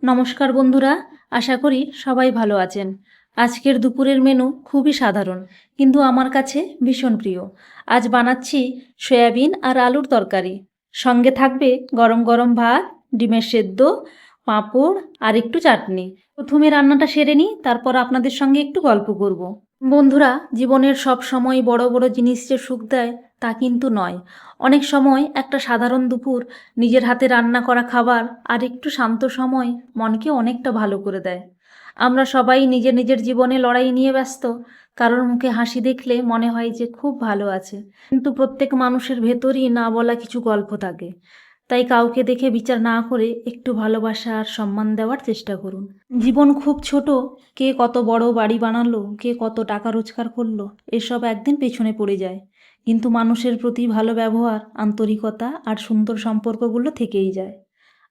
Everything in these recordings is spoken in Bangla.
নমস্কার বন্ধুরা, আশা করি সবাই ভালো আছেন। আজকের দুপুরের মেনু খুবই সাধারণ, কিন্তু আমার কাছে ভীষণ প্রিয়। আজ বানাচ্ছি সয়াবিন আর আলুর তরকারি। সঙ্গে থাকবে গরম গরম ভাত, ডিমের সেদ্ধ, পাঁপড় আর একটু চাটনি। প্রথমে রান্নাটা সেরে নিই, তারপর আপনাদের সঙ্গে একটু গল্প করব। বন্ধুরা, জীবনের সব সময় বড় বড় জিনিস যে সুখ দেয় তা কিন্তু নয়। অনেক সময় একটা সাধারণ দুপুর, নিজের হাতে রান্না করা খাবার আর একটু শান্ত সময় মনকে অনেকটা ভালো করে দেয়। আমরা সবাই নিজের নিজের জীবনে লড়াই নিয়ে ব্যস্ত। কারোর মুখে হাসি দেখলে মনে হয় যে খুব ভালো আছে, কিন্তু প্রত্যেক মানুষের ভেতরই না বলা কিছু গল্প থাকে। তাই কাউকে দেখে বিচার না করে একটু ভালোবাসা আর সম্মান দেওয়ার চেষ্টা করুন। জীবন খুব ছোট। কে কত বড় বাড়ি বানালো, কে কত টাকা রোজগার করলো, এসব একদিন পেছনে পড়ে যায়। কিন্তু মানুষের প্রতি ভালো ব্যবহার, আন্তরিকতা আর সুন্দর সম্পর্কগুলো থেকেই যায়।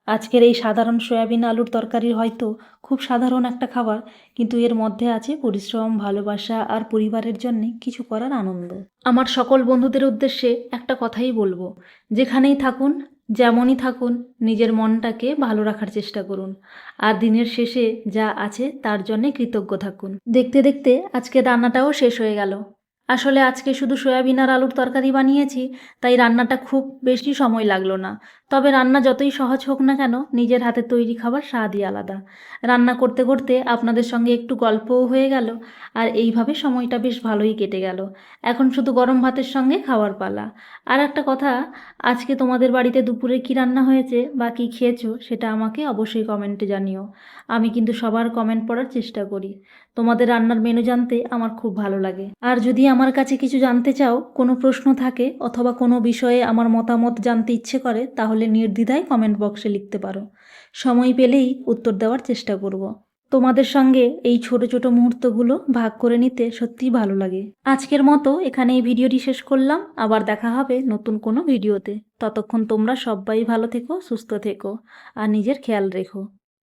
আজকের এই সাধারণ সয়াবিন আলুর তরকারি হয়তো খুব সাধারণ একটা খাবার, কিন্তু এর মধ্যে আছে পরিশ্রম, ভালোবাসা আর পরিবারের জন্য কিছু করার আনন্দ। আমার সকল বন্ধুদের উদ্দেশ্যে একটা কথাই বলবো, যেখানেই থাকুন, যেমনই থাকুন, নিজের মনটাকে ভালো রাখার চেষ্টা করুন। আর দিনের শেষে যা আছে তার জন্যে কৃতজ্ঞ থাকুন। দেখতে দেখতে আজকে রান্নাটাও শেষ হয়ে গেল। আসলে আজকে শুধু সয়াবিন আর আলুর তরকারি বানিয়েছি, তাই রান্নাটা খুব বেশি সময় লাগলো না। তবে রান্না যতই সহজ হোক না কেন, নিজের হাতে তৈরি খাবার স্বাদই আলাদা। রান্না করতে করতে আপনাদের সঙ্গে একটু গল্পও হয়ে গেল, আর এইভাবে সময়টা বেশ ভালোই কেটে গেল। এখন শুধু গরম ভাতের সঙ্গে খাওয়ার পালা। আর একটা কথা, আজকে তোমাদের বাড়িতে দুপুরে কি রান্না হয়েছে বা কী খেয়েছো সেটা আমাকে অবশ্যই কমেন্টে জানিও। আমি কিন্তু সবার কমেন্ট পড়ার চেষ্টা করি। তোমাদের রান্নার মেনু জানতে আমার খুব ভালো লাগে। আর যদি আমার কাছে কিছু জানতে চাও, কোনো প্রশ্ন থাকে অথবা কোনো বিষয়ে আমার মতামত জানতে ইচ্ছে করে, তাহলে নির্দ্বিধায় কমেন্ট বক্সে লিখতে পারো। সময় পেলেই উত্তর দেওয়ার চেষ্টা করব। তোমাদের সঙ্গে এই ছোট ছোট মুহূর্তগুলো ভাগ করে নিতে সত্যিই ভালো লাগে। আজকের মতো এখানে এই ভিডিওটি শেষ করলাম। আবার দেখা হবে নতুন কোনো ভিডিওতে। ততক্ষণ তোমরা সবাই ভালো থেকো, সুস্থ থেকো আর নিজের খেয়াল রেখো।